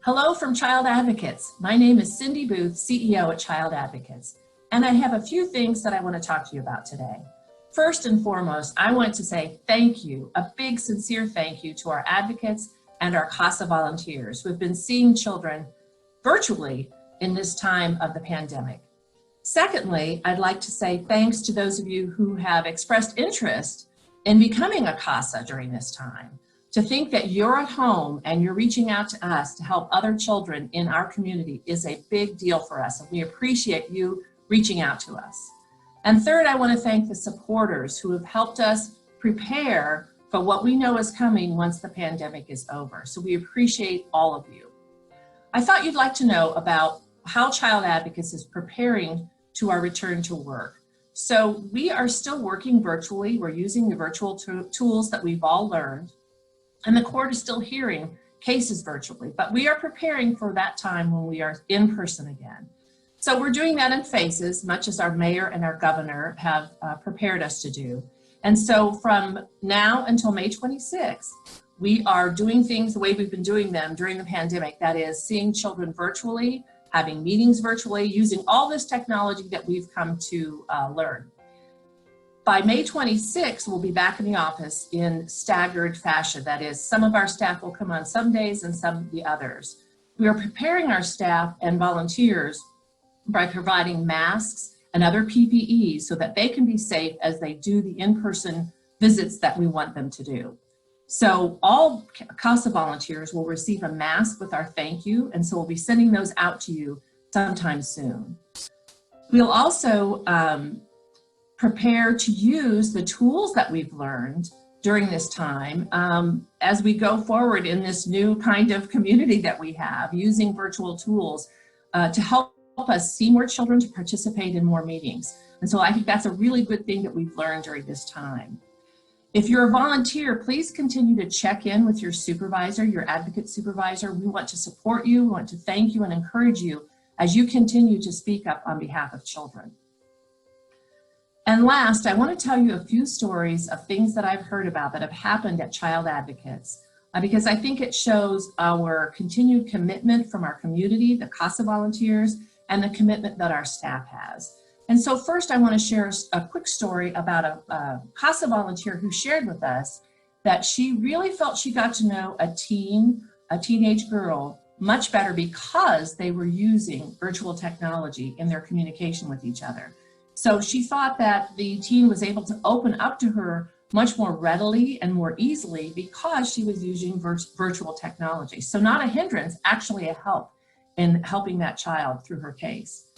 Hello from Child Advocates. My name is Cindy Booth, CEO at Child Advocates, and I have a few things that I want to talk to you about today. First and foremost, I want to say thank you, a big sincere thank you to our advocates and our CASA volunteers who have been seeing children virtually in this time of the pandemic. Secondly, I'd like to say thanks to those of you who have expressed interest in becoming a CASA during this time. To think that you're at home and you're reaching out to us to help other children in our community is a big deal for us, and we appreciate you reaching out to us. And third, I want to thank the supporters who have helped us prepare for what we know is coming once the pandemic is over. So we appreciate all of you. I thought you'd like to know about how Child Advocates is preparing to our return to work. So we are still working virtually. We're using the virtual tools that we've all learned. And the court is still hearing cases virtually, but we are preparing for that time when we are in person again. So we're doing that in phases, much as our mayor and our governor have prepared us to do. And so from now until May 26th, we are doing things the way we've been doing them during the pandemic. That is seeing children virtually, having meetings virtually, using all this technology that we've come to learn. By May 26th, we'll be back in the office in staggered fashion. That is, some of our staff will come on some days and some the others. We are preparing our staff and volunteers by providing masks and other PPE so that they can be safe as they do the in-person visits that we want them to do. So all CASA volunteers will receive a mask with our thank you, and so we'll be sending those out to you sometime soon. We'll also prepare to use the tools that we've learned during this time as we go forward in this new kind of community that we have, using virtual tools to help us see more children, to participate in more meetings. And so I think that's a really good thing that we've learned during this time. If you're a volunteer, please continue to check in with your supervisor, your advocate supervisor. We want to support you, we want to thank you and encourage you as you continue to speak up on behalf of children. And last, I want to tell you a few stories of things that I've heard about that have happened at Child Advocates, because I think it shows our continued commitment from our community, the CASA volunteers, and the commitment that our staff has. And so first, I want to share a quick story about a CASA volunteer who shared with us that she really felt she got to know a teenage girl much better because they were using virtual technology in their communication with each other. So she thought that the teen was able to open up to her much more readily and more easily because she was using virtual technology. So not a hindrance, actually a help in helping that child through her case.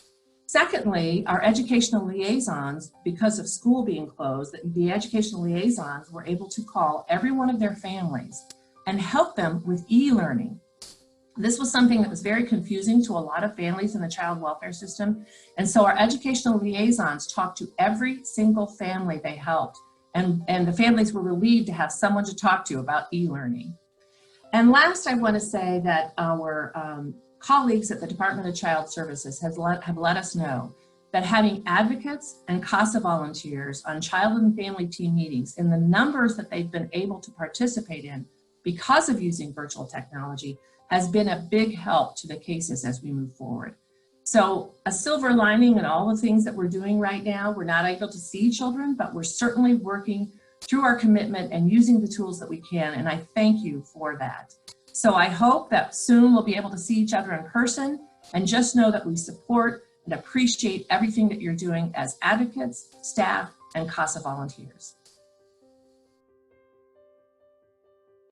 Secondly, our educational liaisons, because of school being closed, the educational liaisons were able to call every one of their families and help them with e-learning. This was something that was very confusing to a lot of families in the child welfare system. And so our educational liaisons talked to every single family they helped. And the families were relieved to have someone to talk to about e-learning. And last, I want to say that our colleagues at the Department of Child Services have let us know that having advocates and CASA volunteers on child and family team meetings in the numbers that they've been able to participate in because of using virtual technology has been a big help to the cases as we move forward. So a silver lining in all the things that we're doing right now, we're not able to see children, but we're certainly working through our commitment and using the tools that we can, and I thank you for that. So I hope that soon we'll be able to see each other in person, and just know that we support and appreciate everything that you're doing as advocates, staff, and CASA volunteers.